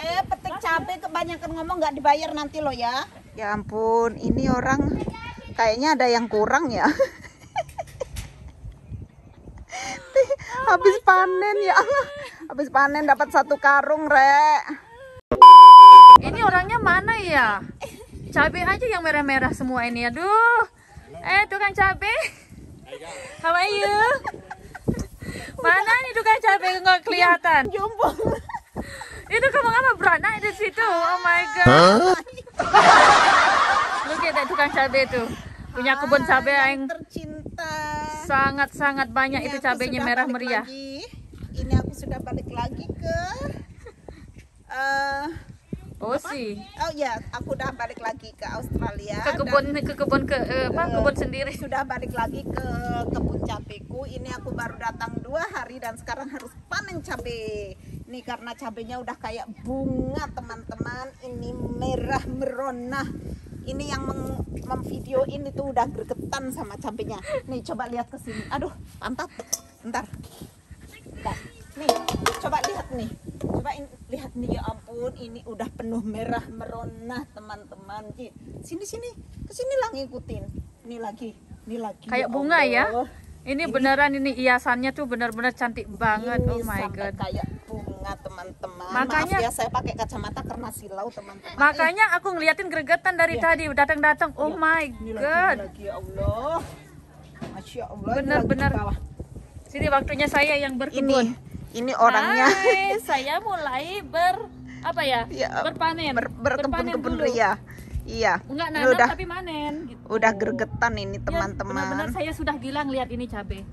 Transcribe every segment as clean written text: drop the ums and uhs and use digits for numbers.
Petik cabai kebanyakan ngomong nggak dibayar nanti lo ya. Ya ampun, ini orang kayaknya ada yang kurang ya. Habis panen ya. Habis panen dapat 1 karung, Rek. Ini orangnya mana ya? Cabai aja yang merah-merah semua ini. Aduh. Tukang cabai. How are you? Mana nih tukang cabai nggak kelihatan? Jumbo. Itu kamu apa beranak di situ? Oh my god. Look at that tukang cabai itu. Punya kebun cabai yang tercinta. Sangat-sangat banyak itu cabainya merah meriah. Ini aku sudah balik lagi ke Oh ya, aku udah balik lagi ke Australia. Kebun sendiri. Sudah balik lagi ke kebun cabeku. Ini aku baru datang 2 hari dan sekarang harus panen cabai. Ini karena cabainya udah kayak bunga, teman-teman. Ini merah merona. Ini yang memvideoin itu udah gregetan sama cabainya. Nih coba lihat ke sini. Aduh, pantat. Bentar. Nih, coba lihat nih. Lihat nih, ya ampun, ini udah penuh merah merona, teman-teman. Sini ke sini lah ngikutin. Ini lagi. Kayak bunga ya. Ini beneran, ini hiasannya tuh benar-benar cantik banget. Oh my god. Kayak bunga, teman-teman. Makanya maaf ya saya pakai kacamata karena silau, teman-teman. Makanya aku ngeliatin gregetan dari tadi datang-datang. Oh my god. Lagi, ya Allah. Masya Allah. Benar-benar. Sini waktunya saya yang berkebun. Ini orangnya. Hai, saya mulai berpanen. Berkebun ria. Iya. Enggak nanam tapi manen gitu. Udah gregetan ini, teman-teman. Benar-benar saya sudah gila ngeliat ini cabai.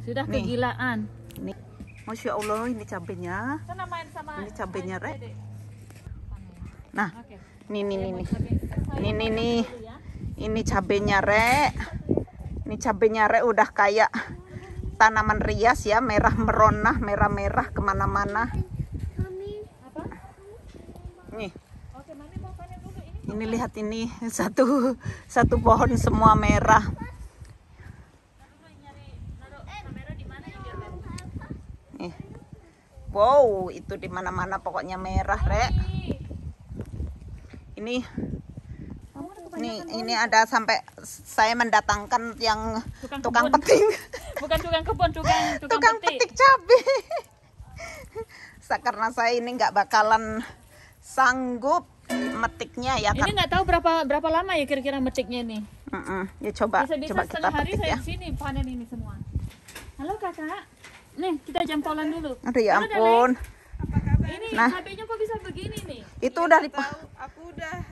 Sudah kegilaan. Nih. Masya Allah, ini cabenya. Sana main sama ini cabenya, Rek. Nah, okay. Nih. Ini cabenya, Rek. Ini cabenya, Rek, udah kayak tanaman rias ya, merah merona, merah-merah kemana-mana. Nih. Ini lihat ini satu pohon semua merah. Nih. Wow, itu di mana-mana pokoknya merah, Rek. Ini ada sampai saya mendatangkan yang tukang peting. Bukan tukang kebun, tukang petik cabai. Karena saya ini nggak bakalan sanggup metiknya ya. Ini nggak tahu berapa lama ya kira-kira metiknya nih. Ya coba Bisa kita hari petik saya ya. di sini panen ini semua. Halo kakak, nih kita jampolan dulu. Aduh ya ampun. Ini cabainya kok bisa begini nih? Itu udah aku udah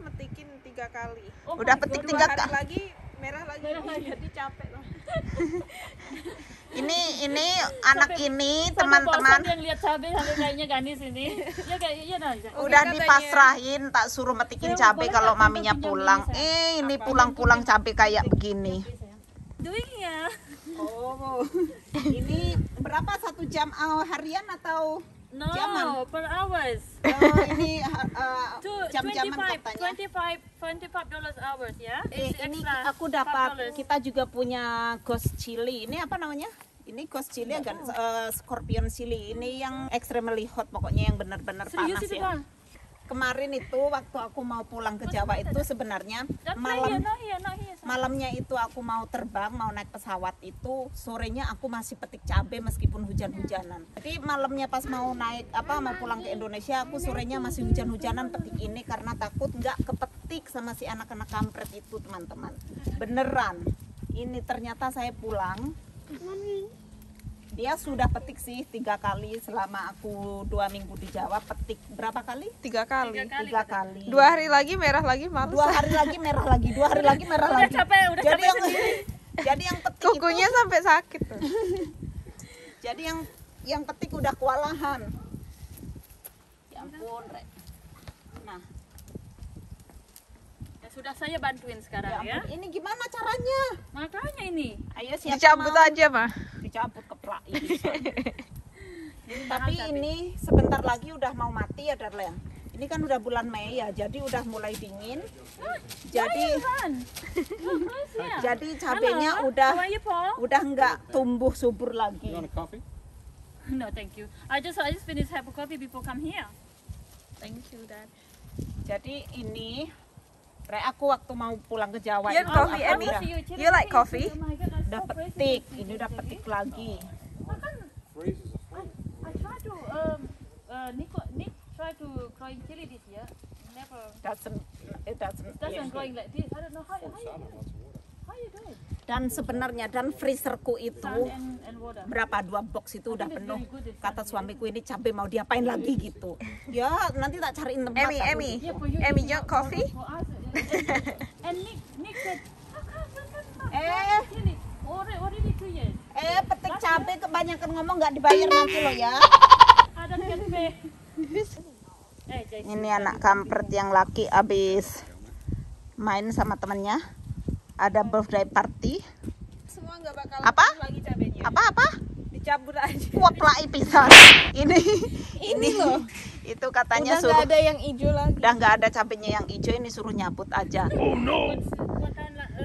metikin 3 kali. Udah petik 3 kali. Lagi merah lagi. Jadi capek loh. Ini anak ini teman-teman yang lihat cabai sampai kayaknya Ganis ini. Udah dipasrahin tak suruh metikin cabai kalau maminya pulang. Ini pulang-pulang cabai kayak begini. Duitnya. Oh. Ini berapa 1 jam harian atau jaman? Per hours. Ini jam-jaman katanya. $25 hours ya. Ini aku dapat, kita juga punya ghost chili. Ini apa namanya? Ini ghost chili agak scorpion chili. Ini yang extremely hot, pokoknya yang benar-benar panas ya. Kemarin itu waktu aku mau pulang ke Jawa itu sebenarnya malamnya itu aku mau terbang, mau naik pesawat itu, sorenya aku masih petik cabai meskipun hujan-hujanan. Jadi malamnya pas mau mau pulang ke Indonesia, aku sorenya masih hujan-hujanan petik ini karena takut nggak kepetik sama si anak-anak kampret itu, teman-teman. Beneran. Ini ternyata saya pulang. Dia sudah petik sih 3 kali selama aku 2 minggu di Jawa. Petik berapa kali? 3 kali. 3 kali. 2 hari lagi merah lagi, males. 2 hari lagi merah lagi. 2 hari lagi merah lagi. Udah capek sendiri. Jadi yang petik kukunya itu, sampai sakit. Jadi yang petik udah kewalahan. Ya ampun, Rek. Nah, sudah saya bantuin sekarang ya. Ini gimana caranya? Makanya ini. Ayo siapa dicabut mau? Aja, Mah. Dicabut keplak ini. Tapi ini sebentar lagi udah mau mati ya, Darlene. Ini kan udah bulan Mei ya, jadi udah mulai dingin. Jadi cabenya udah nggak tumbuh subur lagi. No, thank you. I just finished have a coffee before come here. Jadi ini aku waktu mau pulang ke Jawa You itu coffee, aku Emmy? udah, You like coffee? udah petik, ini udah petik lagi. I try to Nick try to growing chili this year. Never. It doesn't. Doesn't growing like this. I don't know how you do it. Dan sebenarnya freezerku itu Sun and water. berapa 2 box itu udah penuh. Kata suamiku ini cabai mau diapain lagi gitu. Ya nanti tak cariin tempat. Emmy, Yeah, for you. Emmy, you want coffee? For us. And Nick said, chili. Already 2 years. Petik cabai kebanyakan ngomong nggak dibayar nanti lo ya. I don't get paid. Jason. Ini anak kampret yang laki abis main sama temennya. Ada birthday party. Semua nggak bakal Apa? lagi cabenya. Apa? Dicabut aja. Wah, pelai pisan. Ini loh. Itu katanya Udah suruh. nggak ada yang hijau lagi. Udah nggak ada cabenya yang hijau, ini suruh nyabut aja.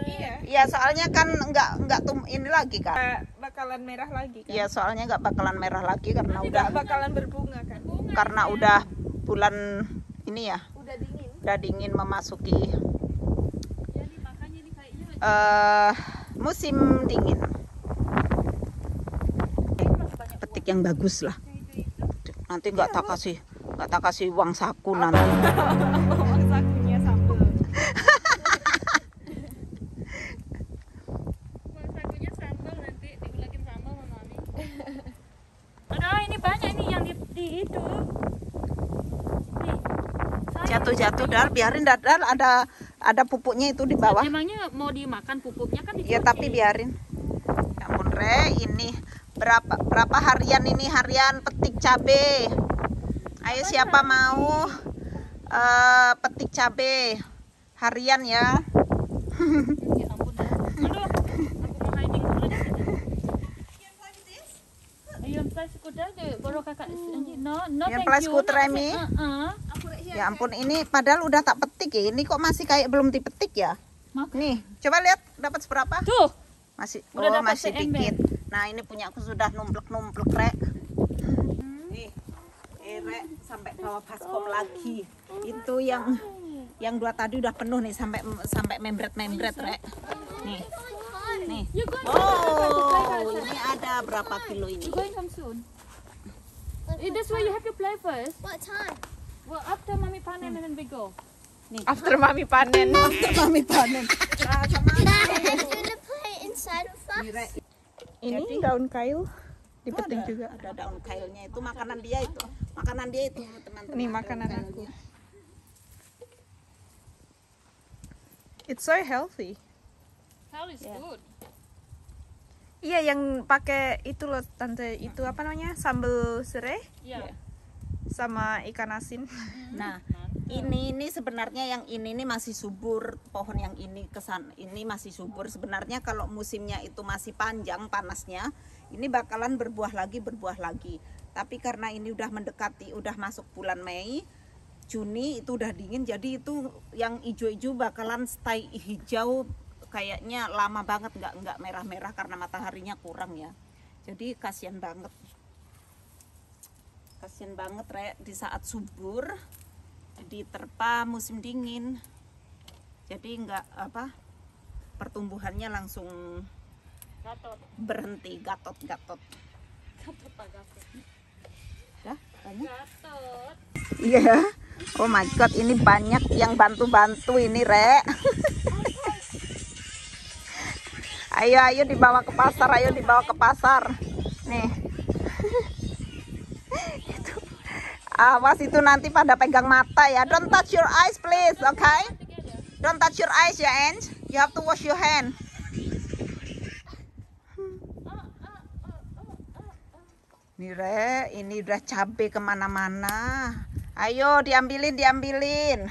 Iya. Iya, soalnya kan nggak ini lagi kan. Bakalan merah lagi kan. Iya, soalnya nggak bakalan merah lagi karena Nggak bakalan berbunga kan. karena udah bulan ini ya, Udah dingin. udah dingin memasuki musim dingin. Petik yang bagus lah. Nanti nggak tak kasih uang saku nanti. Uang sakunya sambal. Sakunya sambal nanti diulangin sambal sama mami. Aduh, ini banyak nih yang di itu. Nih. Jatuh dar, biarin dar, ada pupuknya itu di bawah. Emangnya mau dimakan pupuknya kan? Iya, tapi biarin. Ya ampun, ini berapa harian ini, harian petik cabe. Ayo siapa mau petik cabe harian ya. Ya ampun. Aduh, aku mau hiding dulu deh. Yang play skuter deh, baru kakak. No, Yang thank play you. skuter, Emi. Ya ampun, ini padahal udah tak petik ya. Ini kok masih kayak belum dipetik ya. Nih, coba lihat dapat seberapa? Tuh. Masih, Udah dapat masih seember. dikit. Nah, ini punya aku sudah numplek Rek. Nih, Rek sampai bawa baskom lagi. Itu yang 2 tadi udah penuh nih sampai membret Rek. Nih. Oh, ini ada berapa kilo ini? You going home soon? That's why you have to play first. What time? Well, after mommy panen and then we go. After mami panen. Mami panen. Dad's gonna play inside of us. Ini daun kayu dipetik Ada, juga. ada daun kailnya itu makanan dia itu. Makanan dia itu, teman-teman. Ini makanan aku. It's so healthy. Hell is good. Iya, yang pakai itu loh tante, itu apa namanya, sambal serai Yeah. sama ikan asin. Nah, ini sebenarnya yang ini masih subur, pohon yang ini ini masih subur. Sebenarnya kalau musimnya itu masih panjang panasnya, ini bakalan berbuah lagi. Tapi karena ini udah mendekati, udah masuk bulan Mei, Juni itu udah dingin, jadi itu yang hijau-hijau bakalan stay hijau kayaknya lama banget, nggak merah-merah karena mataharinya kurang ya. Jadi kasihan banget Rek, di saat subur diterpa musim dingin, jadi nggak pertumbuhannya langsung berhenti, gatot. Dah banyak. Iya. Oh my god, ini banyak yang bantu ini Rek. Ayo dibawa ke pasar, nih. Awas itu nanti pada pegang mata ya. Don't touch your eyes please, okay? Don't touch your eyes ya, Ange. You have to wash your hand. Nih Re, ini udah cabai kemana-mana. Ayo diambilin. Ambilin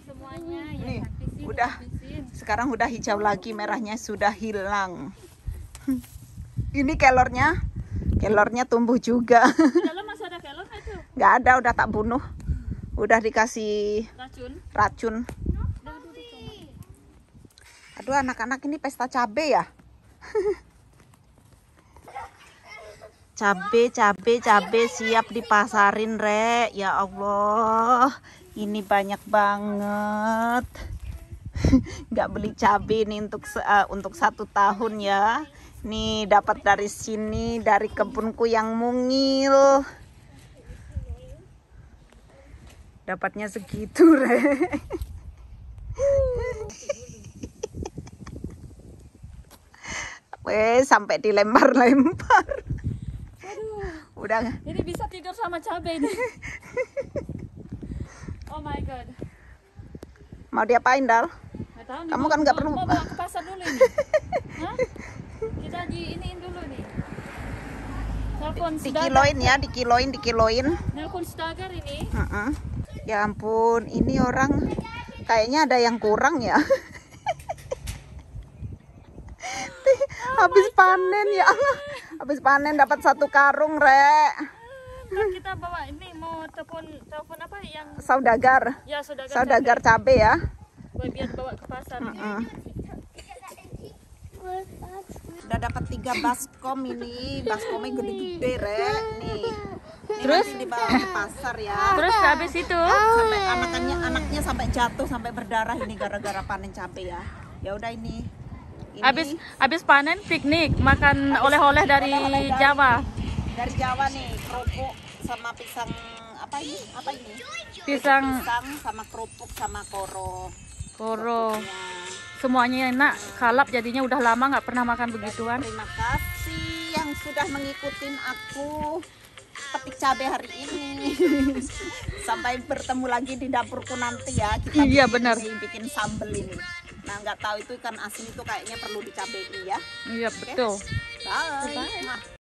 semuanya. Nih, Ya, habisin, udah. habisin. Sekarang udah hijau lagi, merahnya sudah hilang. Ini kelornya tumbuh juga. Di dalam masih ada kelor nggak itu? Nggak ada, udah tak bunuh. Udah dikasih racun. Aduh, anak-anak ini pesta cabe ya. Cabe siap dipasarin, Rek. Ya Allah, ini banyak banget. Nggak beli cabe nih untuk 1 tahun ya. Nih dapat dari sini, dari kebunku yang mungil. Dapatnya segitu, Rek. Sampai dilempar-lempar. Udah. Ini bisa tidur sama cabai ini. Oh my god. Mau diapain, Dal? Nggak tahu nih, Kamu kan nggak perlu. mau bawa ke pasar dulu ini. Hah? Kita iniin dulu nih. Telepon Dikiloin ya, dikiloin. Nelpon Stagar ini. Ya ampun, ini orang kayaknya ada yang kurang ya. Habis panen ya Allah. Habis panen dapat 1 karung, Rek. Ntar kita bawa ini mau telepon apa yang Saudagar. ya Saudagar cabe ya. biar bawa ke pasar. Udah dapat 3 baskom ini. Baskomnya gede-gede, Rek. Nih. Terus Nanti dibawa ke pasar ya. Terus habis itu Sampai anaknya sampai jatuh, sampai berdarah ini gara-gara panen cabe ya. Ya udah ini. habis panen piknik, makan oleh-oleh dari Jawa. Dari Jawa nih, kerupuk sama pisang apa ini? Pisang sama kerupuk sama koro. ya. Semuanya enak, kalap jadinya udah lama nggak pernah makan begituan. Terima kasih yang sudah mengikutin aku petik cabai hari ini. Sampai bertemu lagi di dapurku nanti ya. Kita Iya, benar. bikin sambel ini. Nah, nggak tahu itu ikan asin itu kayaknya perlu dicabein ya. Iya betul. Bye.